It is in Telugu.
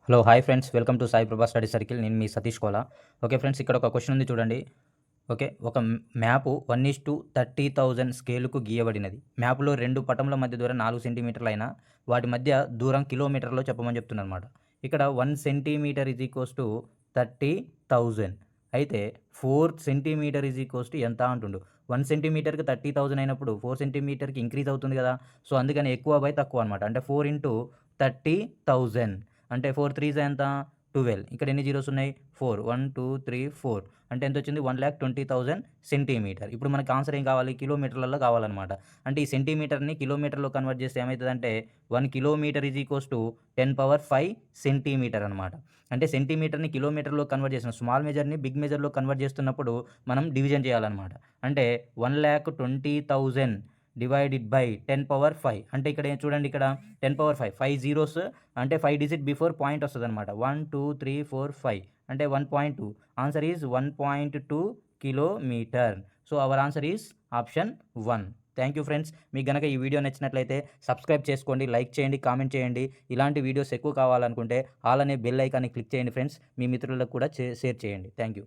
Hello hi friends, welcome to Sai ప్రభా స్టడీ సర్కిల్. నేను మీ సతీష్ కోలా. ఓకే ఫ్రెండ్స్, ఇక్కడ ఒక క్వశ్చన్ ఉంది చూడండి. ఓకే, ఒక మ్యాపు 1:30,000 స్కేలుకు గీయబడినది. మ్యాప్లో రెండు పటముల మధ్య దూరం 4 సెంటీమీటర్లు అయినా వాటి మధ్య దూరం కిలోమీటర్లో చెప్పమని చెప్తున్నమాట. ఇక్కడ 1 సెంటీమీటర్ ఈజ్ ఈక్వల్స్ టు 30,000. అయితే 4 సెంటీమీటర్ ఈజ్ ఈక్వల్స్ టు ఎంత అంటుండు. 1 సెంటీమీటర్కి 30,000 అయినప్పుడు 4 సెంటీమీటర్కి ఇంక్రీజ్ అవుతుంది కదా. సో అందుకని ఎక్కువ బై తక్కువ అనమాట. అంటే 4 ఇంటూ 30,000 అంటే 4 3 ఎంత 12. ఇక్కడ ఎన్ని జీరోస్ ఉన్నాయి? 4. 1 2 3 4 అంటే ఎంత వచ్చింది? 1,20,000 సెంటీమీటర్. ఇప్పుడు మనకి ఆన్సర్ ఏం కావాలి? కిలోమీటర్లలో కావాలన్నమాట. అంటే ఈ సెంటీమీటర్ని కిలోమీటర్లో కన్వర్ట్ చేస్తే ఏమవుతుందంటే 1 kilometre is equals to 10⁵ centimetre అనమాట. అంటే సెంటీమీటర్ని కిలోమీటర్లో కన్వర్ట్ చేసిన స్మాల్ మెజర్ని బిగ్ మెజర్లో కన్వర్ట్ చేస్తున్నప్పుడు మనం డివిజన్ చేయాలన్నమాట. అంటే 1,20,000 డివైడెడ్ బై 10⁵. అంటే ఇక్కడ చూడండి, ఇక్కడ 10⁵ 5 జీరోస్ అంటే 5 డిజిట్ బిఫోర్ పాయింట్ వస్తుంది అనమాట. 1 2 3 4 5 అంటే 1.2. Answer is 1.2 kilometre. So our answer is option 1. Thank you friends. మీకు గనక ఈ వీడియో నచ్చినట్లయితే సబ్స్క్రైబ్ చేసుకోండి, లైక్ చేయండి, కామెంట్ చేయండి. ఇలాంటి వీడియోస్ ఎక్కువ కావాలనుకుంటే ఆల్ అనే బెల్ ఐకాన్ని క్లిక్ చేయండి ఫ్రెండ్స్. మీ మిత్రులకు కూడా షేర్ చేయండి. Thank you.